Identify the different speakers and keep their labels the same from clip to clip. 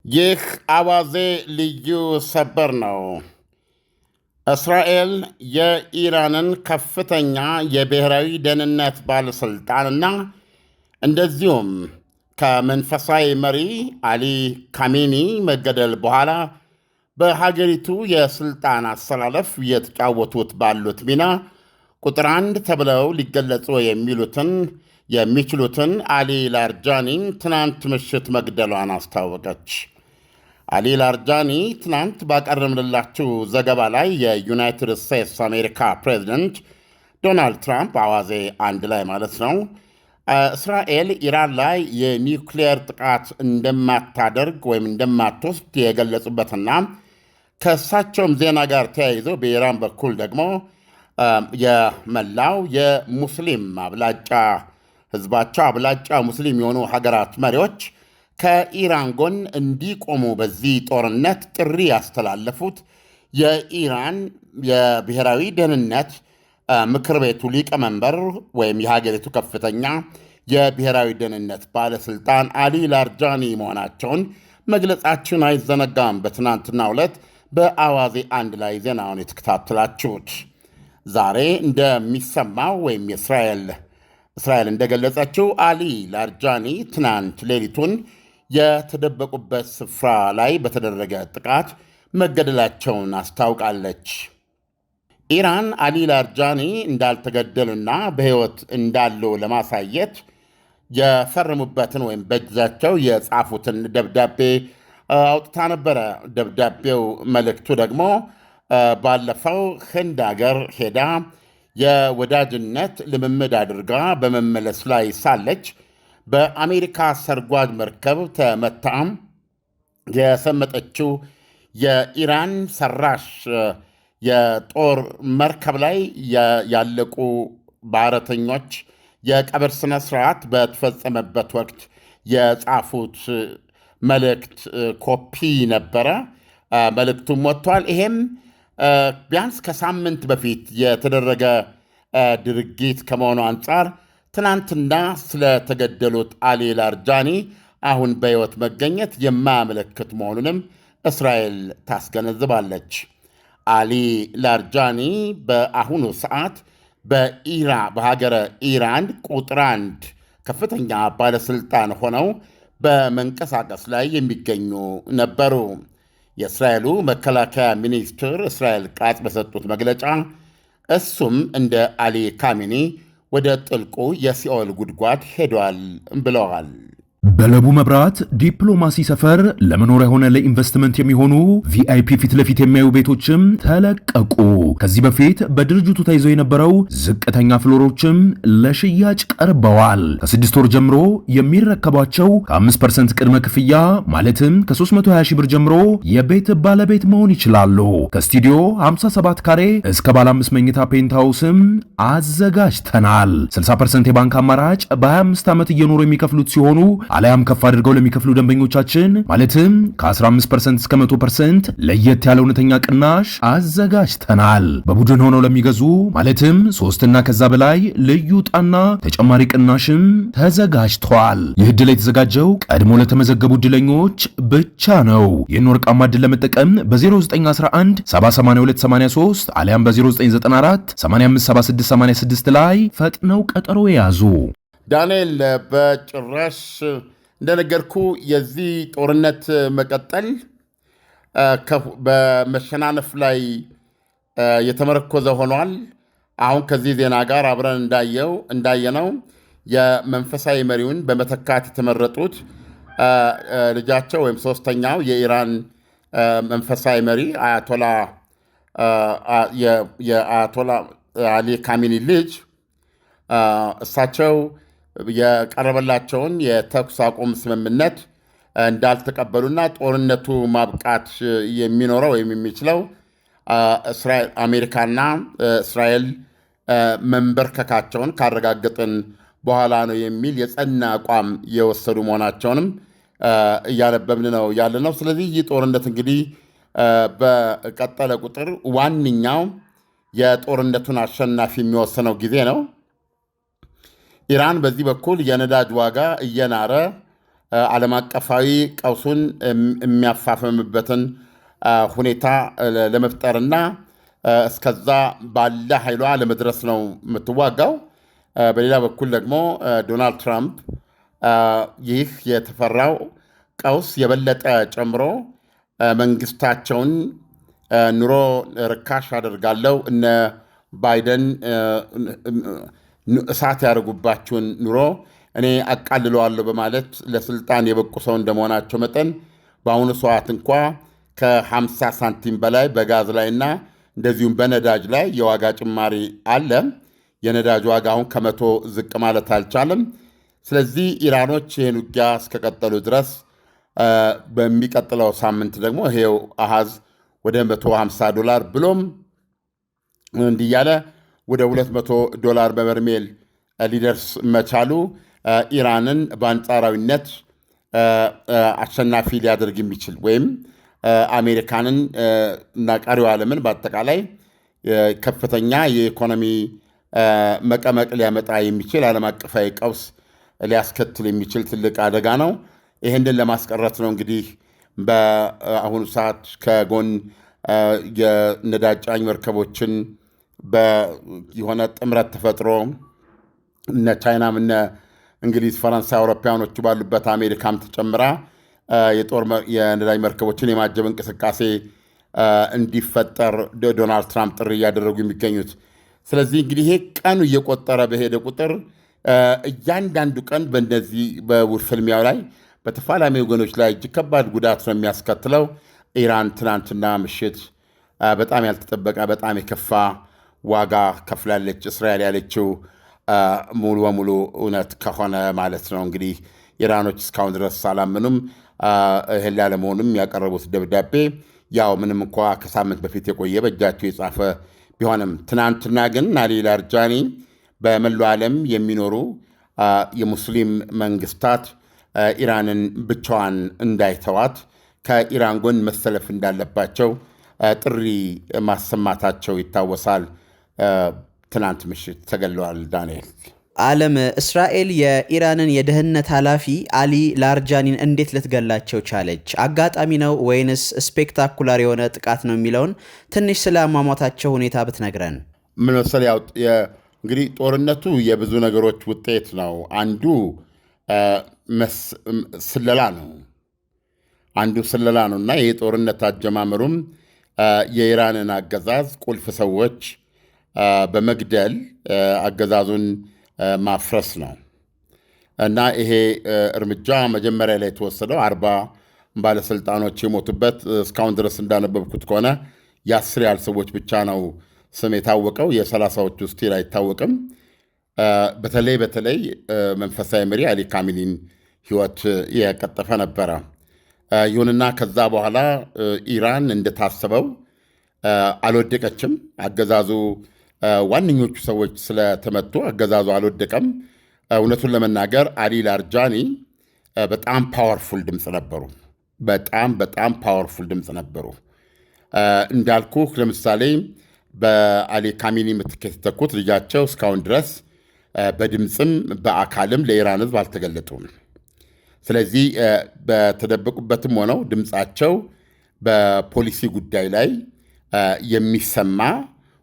Speaker 1: ይህ አዋዜ ልዩ ሰበር ነው። እስራኤል የኢራንን ከፍተኛ የብሔራዊ ደህንነት ባለሥልጣንና እንደዚሁም ከመንፈሳዊ መሪ አሊ ካሜኒ መገደል በኋላ በሀገሪቱ የሥልጣን አሰላለፍ እየተጫወቱት ባሉት ሚና ቁጥር አንድ ተብለው ሊገለጹ የሚችሉትን አሊ ላርጃኒን ትናንት ምሽት መግደሏን አስታወቀች። አሊ ላርጃኒ ትናንት ባቀረብንላችሁ ዘገባ ላይ የዩናይትድ ስቴትስ አሜሪካ ፕሬዚደንት ዶናልድ ትራምፕ አዋዜ አንድ ላይ ማለት ነው እስራኤል ኢራን ላይ የኒውክሌር ጥቃት እንደማታደርግ ወይም እንደማትወስድ የገለጹበትና ከእሳቸውም ዜና ጋር ተያይዞ በኢራን በኩል ደግሞ የመላው የሙስሊም አብላጫ ህዝባቸው አብላጫ ሙስሊም የሆኑ ሀገራት መሪዎች ከኢራን ጎን እንዲቆሙ በዚህ ጦርነት ጥሪ ያስተላለፉት የኢራን የብሔራዊ ደህንነት ምክር ቤቱ ሊቀመንበር ወይም የሀገሪቱ ከፍተኛ የብሔራዊ ደህንነት ባለሥልጣን አሊ ላርጃኒ መሆናቸውን መግለጻችን አይዘነጋም። በትናንትናው ዕለት በአዋዜ አንድ ላይ ዜናውን የተከታተላችሁት። ዛሬ እንደሚሰማው ወይም እስራኤል እንደገለጸችው አሊ ላርጃኒ ትናንት ሌሊቱን የተደበቁበት ስፍራ ላይ በተደረገ ጥቃት መገደላቸውን አስታውቃለች። ኢራን አሊ ላርጃኒ እንዳልተገደሉና በሕይወት እንዳሉ ለማሳየት የፈረሙበትን ወይም በእጃቸው የጻፉትን ደብዳቤ አውጥታ ነበረ። ደብዳቤው መልእክቱ ደግሞ ባለፈው ህንድ አገር ሄዳ የወዳጅነት ልምምድ አድርጋ በመመለስ ላይ ሳለች በአሜሪካ ሰርጓጅ መርከብ ተመታም የሰመጠችው የኢራን ሰራሽ የጦር መርከብ ላይ ያለቁ ባህረተኞች የቀብር ስነ ስርዓት በተፈጸመበት ወቅት የጻፉት መልእክት ኮፒ ነበረ። መልእክቱም ወጥቷል። ይሄም ቢያንስ ከሳምንት በፊት የተደረገ ድርጊት ከመሆኑ አንጻር ትናንትና ስለተገደሉት አሊ ላርጃኒ አሁን በሕይወት መገኘት የማያመለክት መሆኑንም እስራኤል ታስገነዝባለች። አሊ ላርጃኒ በአሁኑ ሰዓት በሀገረ ኢራን ቁጥር አንድ ከፍተኛ ባለሥልጣን ሆነው በመንቀሳቀስ ላይ የሚገኙ ነበሩ። የእስራኤሉ መከላከያ ሚኒስትር እስራኤል ቃጽ በሰጡት መግለጫ እሱም እንደ አሊ ካሜኒ ወደ ጥልቁ የሲኦል ጉድጓድ ሄዷል ብለዋል።
Speaker 2: በለቡ መብራት ዲፕሎማሲ ሰፈር ለመኖሪያ ሆነ ለኢንቨስትመንት የሚሆኑ ቪአይፒ ፊት ለፊት የሚያዩ ቤቶችም ተለቀቁ። ከዚህ በፊት በድርጅቱ ተይዘው የነበረው ዝቅተኛ ፍሎሮችም ለሽያጭ ቀርበዋል። ከ6 ወር ጀምሮ የሚረከቧቸው ከ5% ቅድመ ክፍያ ማለትም ከ320 ሺህ ብር ጀምሮ የቤት ባለቤት መሆን ይችላሉ። ከስቱዲዮ 57 ካሬ እስከ ባለ 5 መኝታ ፔንትሃውስም አዘጋጅተናል። 60% የባንክ አማራጭ በ25 ዓመት እየኖሩ የሚከፍሉት ሲሆኑ አሊያም ከፍ አድርገው ለሚከፍሉ ደንበኞቻችን ማለትም ከ15% እስከ 100% ለየት ያለ እውነተኛ ቅናሽ አዘጋጅተናል። በቡድን ሆነው ለሚገዙ ማለትም 3 እና ከዛ በላይ ልዩ ዕጣና ተጨማሪ ቅናሽም ተዘጋጅቷል። ይህ ዕድል የተዘጋጀው ቀድሞ ለተመዘገቡ ዕድለኞች ብቻ ነው። ይህን ወርቃማ ዕድል ለመጠቀም በ0911 78283 አሊያም በ0994 857686 ላይ ፈጥነው ቀጠሮ የያዙ።
Speaker 1: ዳንኤል፣ በጭራሽ እንደነገርኩ የዚህ ጦርነት መቀጠል በመሸናነፍ ላይ የተመረኮዘ ሆኗል። አሁን ከዚህ ዜና ጋር አብረን እንዳየነው የመንፈሳዊ መሪውን በመተካት የተመረጡት ልጃቸው ወይም ሶስተኛው የኢራን መንፈሳዊ መሪ የአያቶላ አሊ ካሜኒ ልጅ እሳቸው የቀረበላቸውን የተኩስ አቁም ስምምነት እንዳልተቀበሉና ጦርነቱ ማብቃት የሚኖረው ወይም የሚችለው አሜሪካና እስራኤል መንበርከካቸውን ካረጋገጥን በኋላ ነው የሚል የጸና አቋም የወሰዱ መሆናቸውንም እያነበብን ነው ያለ ነው። ስለዚህ ይህ ጦርነት እንግዲህ በቀጠለ ቁጥር ዋነኛው የጦርነቱን አሸናፊ የሚወስነው ጊዜ ነው። ኢራን በዚህ በኩል የነዳጅ ዋጋ እየናረ ዓለም አቀፋዊ ቀውሱን የሚያፋፍምበትን ሁኔታ ለመፍጠርና እስከዛ ባለ ኃይሏ ለመድረስ ነው የምትዋጋው። በሌላ በኩል ደግሞ ዶናልድ ትራምፕ ይህ የተፈራው ቀውስ የበለጠ ጨምሮ መንግስታቸውን ኑሮ ርካሽ አደርጋለሁ፣ እነ ባይደን እሳት ያደርጉባችሁን ኑሮ እኔ አቃልለዋለሁ በማለት ለስልጣን የበቁ ሰው እንደመሆናቸው መጠን በአሁኑ ሰዓት እንኳ ከ50 ሳንቲም በላይ በጋዝ ላይና እንደዚሁም በነዳጅ ላይ የዋጋ ጭማሪ አለ። የነዳጅ ዋጋ አሁን ከመቶ ዝቅ ማለት አልቻለም። ስለዚህ ኢራኖች ይህን ውጊያ እስከቀጠሉ ድረስ በሚቀጥለው ሳምንት ደግሞ ይሄው አሃዝ ወደ $150 ብሎም እንዲያለ ወደ $200 በበርሜል ሊደርስ መቻሉ ኢራንን በአንጻራዊነት አሸናፊ ሊያደርግ የሚችል ወይም አሜሪካንን እና ቀሪው ዓለምን በአጠቃላይ ከፍተኛ የኢኮኖሚ መቀመቅ ሊያመጣ የሚችል ዓለም አቀፋዊ ቀውስ ሊያስከትል የሚችል ትልቅ አደጋ ነው። ይህንን ለማስቀረት ነው እንግዲህ በአሁኑ ሰዓት ከጎን የነዳጅ ጫኝ መርከቦችን የሆነ ጥምረት ተፈጥሮ እነ ቻይናም እነ እንግሊዝ፣ ፈረንሳይ፣ አውሮፓውያኖቹ ባሉበት አሜሪካም ተጨምራ የነዳጅ መርከቦችን የማጀብ እንቅስቃሴ እንዲፈጠር ዶናልድ ትራምፕ ጥሪ እያደረጉ የሚገኙት። ስለዚህ እንግዲህ ይሄ ቀኑ እየቆጠረ በሄደ ቁጥር እያንዳንዱ ቀን በእነዚህ በውድ ፍልሚያው ላይ በተፋላሚ ወገኖች ላይ እጅግ ከባድ ጉዳት ነው የሚያስከትለው። ኢራን ትናንትና ምሽት በጣም ያልተጠበቀ በጣም የከፋ ዋጋ ከፍላለች። እስራኤል ያለችው ሙሉ በሙሉ እውነት ከሆነ ማለት ነው። እንግዲህ ኢራኖች እስካሁን ድረስ አላመኑም። ይህን ላለመሆኑም ያቀረቡት ደብዳቤ ያው ምንም እንኳ ከሳምንት በፊት የቆየ በእጃቸው የጻፈ ቢሆንም ትናንትና ግን አሊ ላርጃኒ በመላው ዓለም የሚኖሩ የሙስሊም መንግስታት ኢራንን ብቻዋን እንዳይተዋት ከኢራን ጎን መሰለፍ እንዳለባቸው ጥሪ ማሰማታቸው ይታወሳል። ትናንት ምሽት ተገለዋል። ዳንኤል
Speaker 3: ዓለም እስራኤል የኢራንን የደህንነት ኃላፊ አሊ ላርጃኒን እንዴት ልትገላቸው ቻለች? አጋጣሚ ነው ወይንስ ስፔክታኩላር የሆነ ጥቃት ነው የሚለውን ትንሽ ስለ አሟሟታቸው ሁኔታ ብትነግረን።
Speaker 1: ምን መሰል ያው እንግዲህ ጦርነቱ የብዙ ነገሮች ውጤት ነው። አንዱ ስለላ ነው። እና ይህ ጦርነት አጀማመሩም የኢራንን አገዛዝ ቁልፍ ሰዎች በመግደል አገዛዙን ማፍረስ ነው እና ይሄ እርምጃ መጀመሪያ ላይ የተወሰደው 40 ባለስልጣኖች የሞቱበት እስካሁን ድረስ እንዳነበብኩት ከሆነ የ10 ያህል ሰዎች ብቻ ነው ስም የታወቀው። የ30ዎቹ ስቲል አይታወቅም። በተለይ መንፈሳዊ መሪ አሊ ካሚኒን ህይወት የቀጠፈ ነበረ። ይሁንና ከዛ በኋላ ኢራን እንደታሰበው አልወደቀችም። አገዛዙ ዋነኞቹ ሰዎች ስለተመቱ አገዛዙ አልወደቀም። እውነቱን ለመናገር አሊ ላርጃኒ በጣም ፓወርፉል ድምፅ ነበሩ። በጣም ፓወርፉል ድምፅ ነበሩ። እንዳልኩ ለምሳሌ በአሊ ካሚኒ ምትክ የተተኩት ልጃቸው እስካሁን ድረስ በድምፅም በአካልም ለኢራን ህዝብ አልተገለጡም። ስለዚህ በተደበቁበትም ሆነው ድምፃቸው በፖሊሲ ጉዳይ ላይ የሚሰማ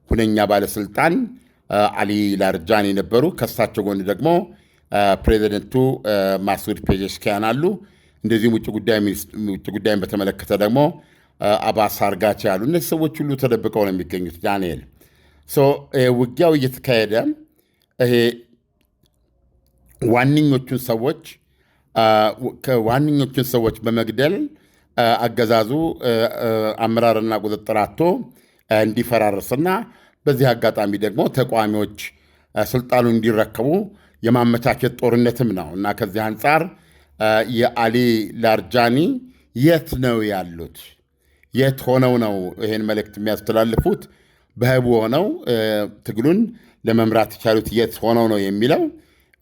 Speaker 1: ሁነኛ ባለስልጣን አሊ ላርጃኒ ነበሩ። ከሳቸው ጎን ደግሞ ፕሬዚደንቱ ማሱድ ፔዜሽኪያን አሉ። እንደዚሁም ውጭ ጉዳይን በተመለከተ ደግሞ አባስ አርጋች ያሉ። እነዚህ ሰዎች ሁሉ ተደብቀው ነው የሚገኙት። ዳንኤል ውጊያው እየተካሄደ ይሄ ዋነኞቹን ሰዎች በመግደል አገዛዙ አመራርና ቁጥጥር አጥቶ እንዲፈራረስና በዚህ አጋጣሚ ደግሞ ተቃዋሚዎች ስልጣኑን እንዲረከቡ የማመቻቸት ጦርነትም ነው እና ከዚህ አንጻር የአሊ ላርጃኒ የት ነው ያሉት? የት ሆነው ነው ይሄን መልእክት የሚያስተላልፉት? በህቡ ሆነው ትግሉን ለመምራት የቻሉት የት ሆነው ነው የሚለው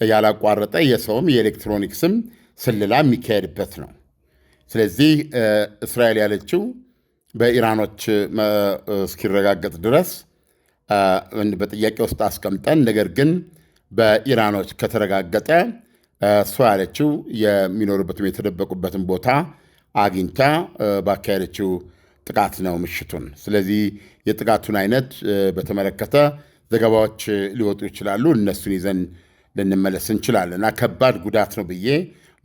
Speaker 1: ያላቋረጠ የሰውም የኤሌክትሮኒክስም ስለላ የሚካሄድበት ነው። ስለዚህ እስራኤል ያለችው በኢራኖች እስኪረጋገጥ ድረስ በጥያቄ ውስጥ አስቀምጠን፣ ነገር ግን በኢራኖች ከተረጋገጠ እሷ ያለችው የሚኖሩበትም የተደበቁበትን ቦታ አግኝታ ባካሄደችው ጥቃት ነው ምሽቱን። ስለዚህ የጥቃቱን አይነት በተመለከተ ዘገባዎች ሊወጡ ይችላሉ። እነሱን ይዘን ልንመለስ እንችላለን እና ከባድ ጉዳት ነው ብዬ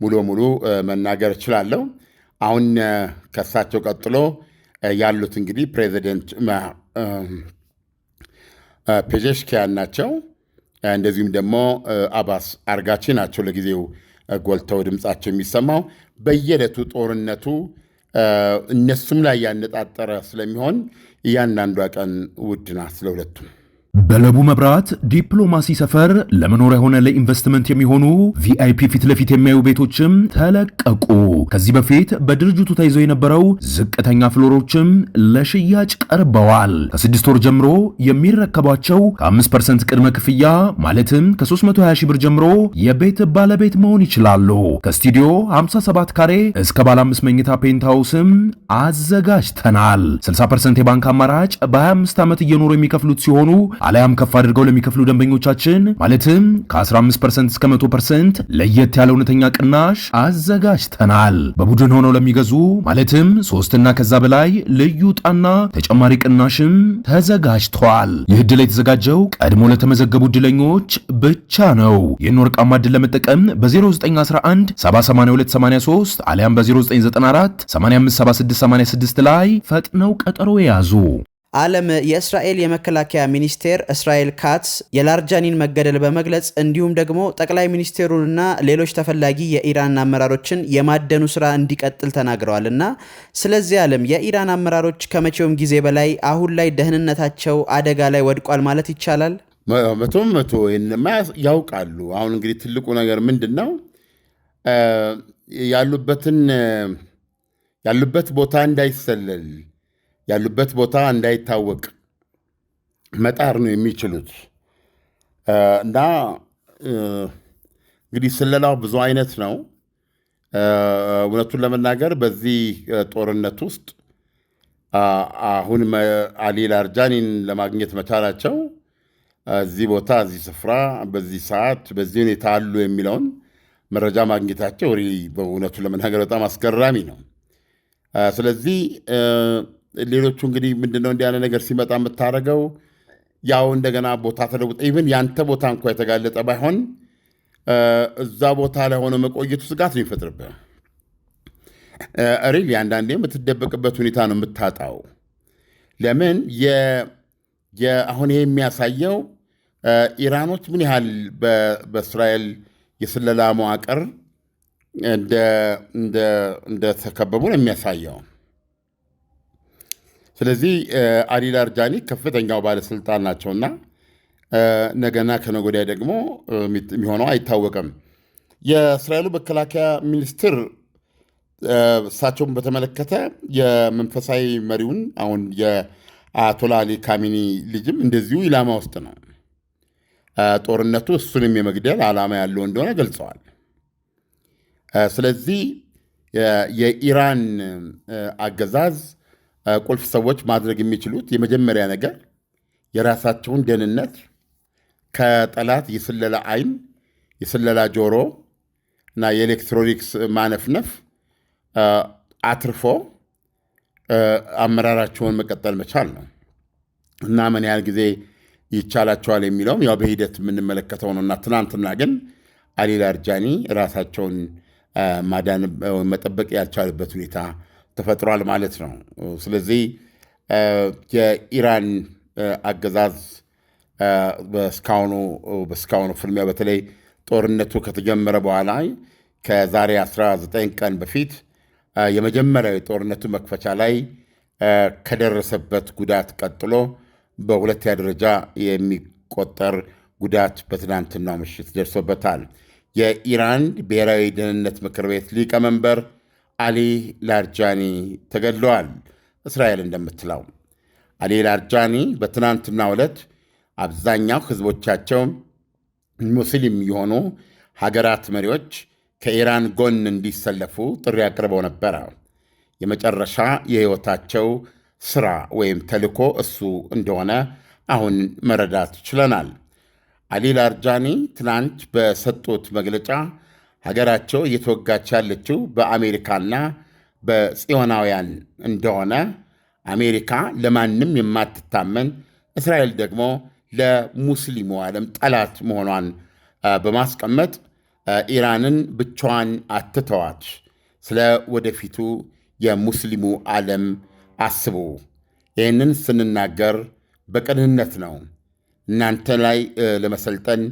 Speaker 1: ሙሉ መናገር እችላለሁ። አሁን ከሳቸው ቀጥሎ ያሉት እንግዲህ ፕሬዚደንት ፔዜሽኪያን ናቸው። እንደዚሁም ደግሞ አባስ አርጋቺ ናቸው። ለጊዜው ጎልተው ድምፃቸው የሚሰማው በየዕለቱ ጦርነቱ እነሱም ላይ ያነጣጠረ ስለሚሆን እያንዳንዷ ቀን ውድ ናት ለሁለቱም።
Speaker 2: በለቡ መብራት ዲፕሎማሲ ሰፈር ለመኖሪያ ሆነ ለኢንቨስትመንት የሚሆኑ ቪአይፒ ፊት ለፊት የሚያዩ ቤቶችም ተለቀቁ። ከዚህ በፊት በድርጅቱ ተይዘው የነበረው ዝቅተኛ ፍሎሮችም ለሽያጭ ቀርበዋል። ከ6 ወር ጀምሮ የሚረከቧቸው ከ5% ቅድመ ክፍያ ማለትም ከ320 ሺህ ብር ጀምሮ የቤት ባለቤት መሆን ይችላሉ። ከስቱዲዮ 57 ካሬ እስከ ባለ 5 መኝታ ፔንትሃውስም አዘጋጅተናል። 60% የባንክ አማራጭ በ25 ዓመት እየኖሩ የሚከፍሉት ሲሆኑ አሊያም ከፍ አድርገው ለሚከፍሉ ደንበኞቻችን ማለትም ከ15% እስከ 100% ለየት ያለ እውነተኛ ቅናሽ አዘጋጅተናል። በቡድን ሆነው ለሚገዙ ማለትም 3 እና ከዛ በላይ ልዩ ዕጣና ተጨማሪ ቅናሽም ተዘጋጅቷል። ይህ ዕድል የተዘጋጀው ቀድሞ ለተመዘገቡ ዕድለኞች ብቻ ነው። ይህን ወርቃማ ዕድል ለመጠቀም በ0911 78283 አሊያም በ0994 857686 ላይ ፈጥነው ቀጠሮ የያዙ።
Speaker 3: ዓለም የእስራኤል የመከላከያ ሚኒስቴር እስራኤል ካትስ የላርጃኒን መገደል በመግለጽ እንዲሁም ደግሞ ጠቅላይ ሚኒስቴሩንና ሌሎች ተፈላጊ የኢራን አመራሮችን የማደኑ ስራ እንዲቀጥል ተናግረዋል እና ስለዚህ ዓለም የኢራን አመራሮች ከመቼውም ጊዜ በላይ አሁን ላይ ደህንነታቸው አደጋ ላይ ወድቋል ማለት ይቻላል።
Speaker 1: 100% ይህንማ ያውቃሉ። አሁን እንግዲህ ትልቁ ነገር ምንድን ነው? ያሉበት ቦታ እንዳይሰለል ያሉበት ቦታ እንዳይታወቅ መጣር ነው የሚችሉት እና እንግዲህ ስለላው ብዙ አይነት ነው። እውነቱን ለመናገር በዚህ ጦርነት ውስጥ አሁን አሊ ላርጃኒን ለማግኘት መቻላቸው እዚህ ቦታ፣ እዚህ ስፍራ፣ በዚህ ሰዓት፣ በዚህ ሁኔታ አሉ የሚለውን መረጃ ማግኘታቸው በእውነቱን ለመናገር በጣም አስገራሚ ነው። ስለዚህ ሌሎቹ እንግዲህ ምንድነው እንዲህ ያለ ነገር ሲመጣ የምታደርገው ያው እንደገና ቦታ ተለውጠ ኢቭን ያንተ ቦታ እንኳ የተጋለጠ ባይሆን እዛ ቦታ ላይ ሆነ መቆየቱ ስጋት ነው የሚፈጥርብህ። ሪሊ አንዳንዴ የምትደበቅበት ሁኔታ ነው የምታጣው። ለምን አሁን ይሄ የሚያሳየው ኢራኖች ምን ያህል በእስራኤል የስለላ መዋቅር እንደተከበቡ ነው የሚያሳየው። ስለዚህ አሊ ላርጃኒ ከፍተኛው ባለስልጣን ናቸውና ነገና ከነገ ወዲያ ደግሞ የሚሆነው አይታወቅም። የእስራኤሉ መከላከያ ሚኒስትር እሳቸውን በተመለከተ የመንፈሳዊ መሪውን አሁን የአያቶላ አሊ ካሚኒ ልጅም እንደዚሁ ኢላማ ውስጥ ነው። ጦርነቱ እሱንም የመግደል ዓላማ ያለው እንደሆነ ገልጸዋል። ስለዚህ የኢራን አገዛዝ ቁልፍ ሰዎች ማድረግ የሚችሉት የመጀመሪያ ነገር የራሳቸውን ደህንነት ከጠላት የስለላ አይን፣ የስለላ ጆሮ እና የኤሌክትሮኒክስ ማነፍነፍ አትርፎ አመራራቸውን መቀጠል መቻል ነው እና ምን ያህል ጊዜ ይቻላቸዋል የሚለውም ያው በሂደት የምንመለከተው ነው እና ትናንትና ግን አሊ ላርጃኒ ራሳቸውን ማዳን መጠበቅ ያልቻሉበት ሁኔታ ተፈጥሯል ማለት ነው። ስለዚህ የኢራን አገዛዝ በስካሁኑ ፍልሚያ በተለይ ጦርነቱ ከተጀመረ በኋላ ከዛሬ 19 ቀን በፊት የመጀመሪያው የጦርነቱ መክፈቻ ላይ ከደረሰበት ጉዳት ቀጥሎ በሁለተኛ ደረጃ የሚቆጠር ጉዳት በትናንትናው ምሽት ደርሶበታል። የኢራን ብሔራዊ ደህንነት ምክር ቤት ሊቀመንበር አሊ ላርጃኒ ተገድለዋል። እስራኤል እንደምትለው አሊ ላርጃኒ በትናንትናው ዕለት አብዛኛው ሕዝቦቻቸው ሙስሊም የሆኑ ሀገራት መሪዎች ከኢራን ጎን እንዲሰለፉ ጥሪ አቅርበው ነበረ። የመጨረሻ የሕይወታቸው ሥራ ወይም ተልዕኮ እሱ እንደሆነ አሁን መረዳት ችለናል። አሊ ላርጃኒ ትናንት በሰጡት መግለጫ ሀገራቸው እየተወጋች ያለችው በአሜሪካና በጽዮናውያን እንደሆነ፣ አሜሪካ ለማንም የማትታመን እስራኤል ደግሞ ለሙስሊሙ ዓለም ጠላት መሆኗን በማስቀመጥ ኢራንን ብቻዋን አትተዋት፣ ስለ ወደፊቱ የሙስሊሙ ዓለም አስቡ። ይህንን ስንናገር በቅንነት ነው። እናንተ ላይ ለመሰልጠን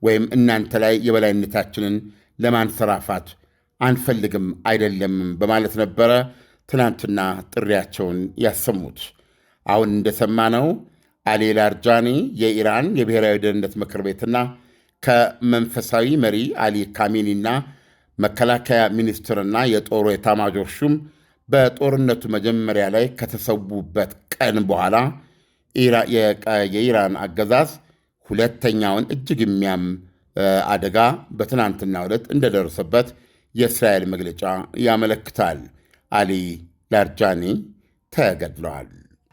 Speaker 1: ወይም እናንተ ላይ የበላይነታችንን ለማንሰራፋት አንፈልግም አይደለም በማለት ነበረ ትናንትና ጥሪያቸውን ያሰሙት። አሁን እንደሰማነው አሊ ላርጃኒ የኢራን የብሔራዊ ደህንነት ምክር ቤትና ከመንፈሳዊ መሪ አሊ ካሚኒና መከላከያ ሚኒስትርና የጦሩ ኤታማዦር ሹም በጦርነቱ መጀመሪያ ላይ ከተሰዉበት ቀን በኋላ የኢራን አገዛዝ ሁለተኛውን እጅግ የሚያም አደጋ በትናንትናው ዕለት እንደደረሰበት የእስራኤል መግለጫ ያመለክታል። አሊ ላርጃኒ ተገድለዋል።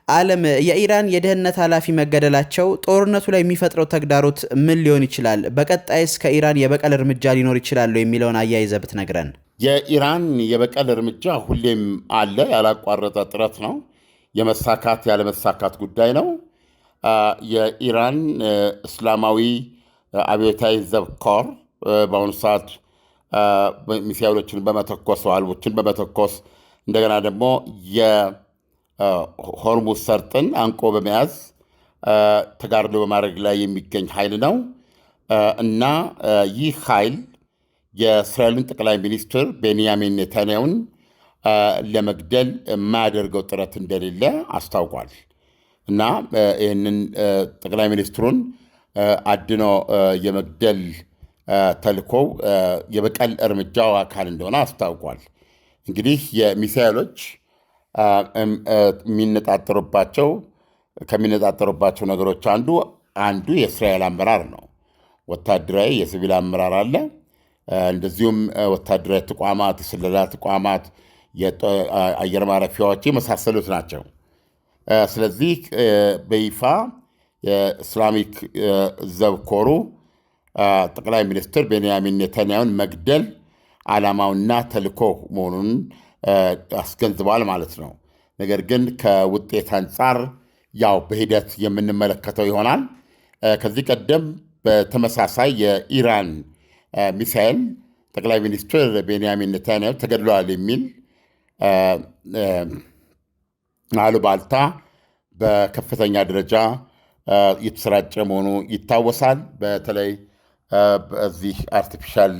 Speaker 3: ዓለም የኢራን የደህንነት ኃላፊ መገደላቸው ጦርነቱ ላይ የሚፈጥረው ተግዳሮት ምን ሊሆን ይችላል? በቀጣይስ ከኢራን የበቀል እርምጃ ሊኖር ይችላል የሚለውን አያይዘህ ብትነግረን።
Speaker 1: የኢራን የበቀል እርምጃ ሁሌም አለ፣ ያላቋረጠ ጥረት ነው። የመሳካት ያለመሳካት ጉዳይ ነው። የኢራን እስላማዊ አብዮታዊ ዘብ ኮር በአሁኑ ሰዓት ሚሳይሎችን በመተኮስ ዋልቦችን በመተኮስ እንደገና ደግሞ የሆርሙዝ ሰርጥን አንቆ በመያዝ ተጋድሎ በማድረግ ላይ የሚገኝ ኃይል ነው እና ይህ ኃይል የእስራኤሉን ጠቅላይ ሚኒስትር ቤንያሚን ኔታንያሁን ለመግደል የማያደርገው ጥረት እንደሌለ አስታውቋል እና ይህንን ጠቅላይ ሚኒስትሩን አድኖ የመግደል ተልኮው የበቀል እርምጃው አካል እንደሆነ አስታውቋል። እንግዲህ የሚሳይሎች ከሚነጣጠሩባቸው ነገሮች አንዱ የእስራኤል አመራር ነው። ወታደራዊ የሲቪል አመራር አለ። እንደዚሁም ወታደራዊ ተቋማት፣ የስለላ ተቋማት፣ የአየር ማረፊያዎች የመሳሰሉት ናቸው። ስለዚህ በይፋ የእስላሚክ ዘብ ኮሩ ጠቅላይ ሚኒስትር ቤንያሚን ኔታንያሁን መግደል ዓላማውና ተልኮ መሆኑን አስገንዝበዋል ማለት ነው። ነገር ግን ከውጤት አንጻር ያው በሂደት የምንመለከተው ይሆናል። ከዚህ ቀደም በተመሳሳይ የኢራን ሚሳኤል ጠቅላይ ሚኒስትር ቤንያሚን ኔታንያሁ ተገድለዋል የሚል አሉባልታ በከፍተኛ ደረጃ የተሰራጨ መሆኑ ይታወሳል። በተለይ በዚህ አርቲፊሻል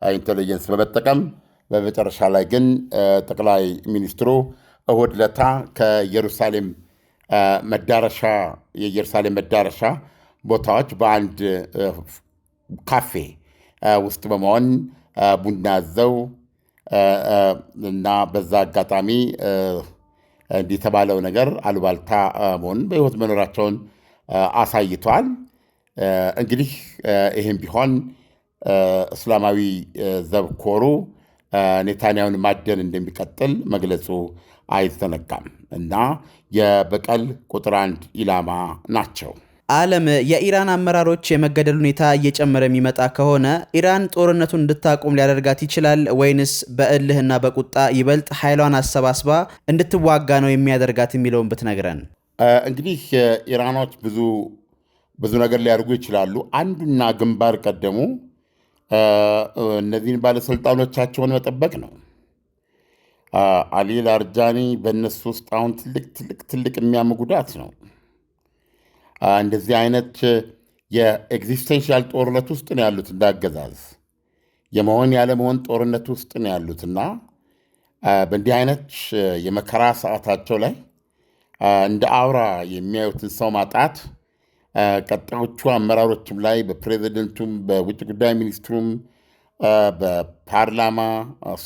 Speaker 1: ኢንቴሊጀንስ በመጠቀም በመጨረሻ ላይ ግን ጠቅላይ ሚኒስትሩ እሁድ ለታ የኢየሩሳሌም መዳረሻ ቦታዎች በአንድ ካፌ ውስጥ በመሆን ቡና አዘው እና በዛ አጋጣሚ እንዲተባለው ነገር አሉባልታ መሆኑን በሕይወት መኖራቸውን አሳይቷል። እንግዲህ ይህም ቢሆን እስላማዊ ዘብ ኮሩ ኔታንያሁን ማደን እንደሚቀጥል መግለጹ አይዘነጋም እና የበቀል ቁጥር 1 ኢላማ ናቸው።
Speaker 3: ዓለም የኢራን አመራሮች የመገደል ሁኔታ እየጨመረ የሚመጣ ከሆነ ኢራን ጦርነቱን እንድታቆም ሊያደርጋት ይችላል ወይንስ በእልህና በቁጣ ይበልጥ ኃይሏን አሰባስባ እንድትዋጋ ነው የሚያደርጋት የሚለውን ብትነግረን።
Speaker 1: እንግዲህ ኢራኖች ብዙ ነገር ሊያደርጉ ይችላሉ። አንዱና ግንባር ቀደሙ እነዚህን ባለስልጣኖቻቸውን መጠበቅ ነው። አሊ ላርጃኒ በእነሱ ውስጥ አሁን ትልቅ የሚያም ጉዳት ነው። እንደዚህ አይነት የኤግዚስቴንሻል ጦርነት ውስጥ ነው ያሉት፣ እንዳገዛዝ የመሆን ያለመሆን ጦርነት ውስጥ ነው ያሉትና በእንዲህ አይነት የመከራ ሰዓታቸው ላይ እንደ አውራ የሚያዩትን ሰው ማጣት ቀጣዮቹ አመራሮችም ላይ በፕሬዚደንቱም በውጭ ጉዳይ ሚኒስትሩም በፓርላማ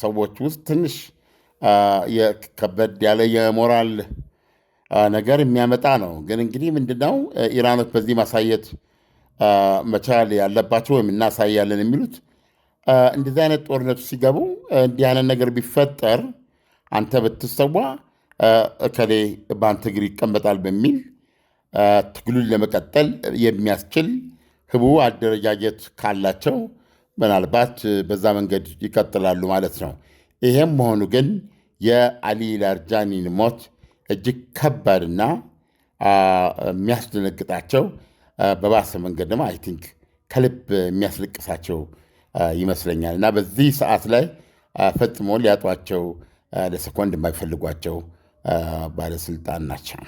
Speaker 1: ሰዎች ውስጥ ትንሽ ከበድ ያለ የሞራል ነገር የሚያመጣ ነው። ግን እንግዲህ ምንድነው ኢራኖች በዚህ ማሳየት መቻል ያለባቸው ወይም እናሳያለን የሚሉት እንደዚህ አይነት ጦርነቱ ሲገቡ እንዲህ አይነት ነገር ቢፈጠር አንተ ብትሰዋ እከሌ በአንተ እግር ይቀመጣል በሚል ትግሉን ለመቀጠል የሚያስችል ህቡ አደረጃጀት ካላቸው ምናልባት በዛ መንገድ ይቀጥላሉ ማለት ነው። ይሄም መሆኑ ግን የአሊ ላርጃኒን ሞት እጅግ ከባድና የሚያስደነግጣቸው በባሰ መንገድ ደግሞ አይ ቲንክ ከልብ የሚያስለቅሳቸው ይመስለኛል እና በዚህ ሰዓት ላይ ፈጽሞ ሊያጧቸው ለሰኮንድ የማይፈልጓቸው ባለስልጣን ናቸው።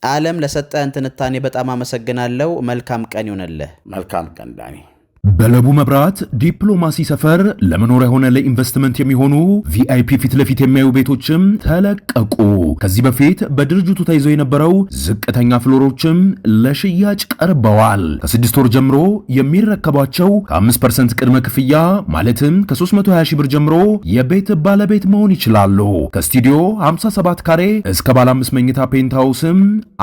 Speaker 3: ዓለም ለሰጠን ትንታኔ በጣም አመሰግናለሁ። መልካም ቀን ይሁንልህ።
Speaker 1: መልካም ቀን ዳኒ።
Speaker 2: በለቡ መብራት ዲፕሎማሲ ሰፈር ለመኖሪያ ሆነ ለኢንቨስትመንት የሚሆኑ ቪአይፒ ፊት ለፊት የሚያዩ ቤቶችም ተለቀቁ። ከዚህ በፊት በድርጅቱ ተይዘው የነበረው ዝቅተኛ ፍሎሮችም ለሽያጭ ቀርበዋል። ከ6 ወር ጀምሮ የሚረከቧቸው ከ5% ቅድመ ክፍያ ማለትም ከ320 ሺህ ብር ጀምሮ የቤት ባለቤት መሆን ይችላሉ። ከስቱዲዮ 57 ካሬ እስከ ባለ 5 መኝታ ፔንታውስም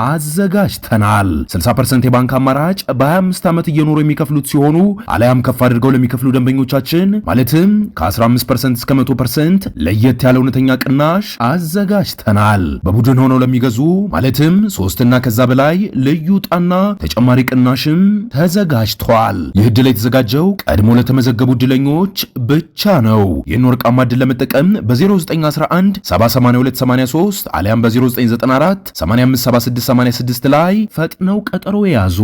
Speaker 2: አዘጋጅተናል። 60% የባንክ አማራጭ በ25 ዓመት እየኖሩ የሚከፍሉት ሲሆኑ አለያም ከፍ አድርገው ለሚከፍሉ ደንበኞቻችን ማለትም ከ15% እስከ 100% ለየት ያለ እውነተኛ ቅናሽ አዘጋጅተናል። በቡድን ሆነው ለሚገዙ ማለትም 3 እና ከዛ በላይ ልዩ ዕጣና ተጨማሪ ቅናሽም ተዘጋጅቷል። ይህ ዕድል የተዘጋጀው ቀድሞ ለተመዘገቡ ዕድለኞች ብቻ ነው። ይህን ወርቃማ ዕድል ለመጠቀም በ0911 78283 አለያም በ0994 857686 ላይ ፈጥነው ቀጠሮ የያዙ።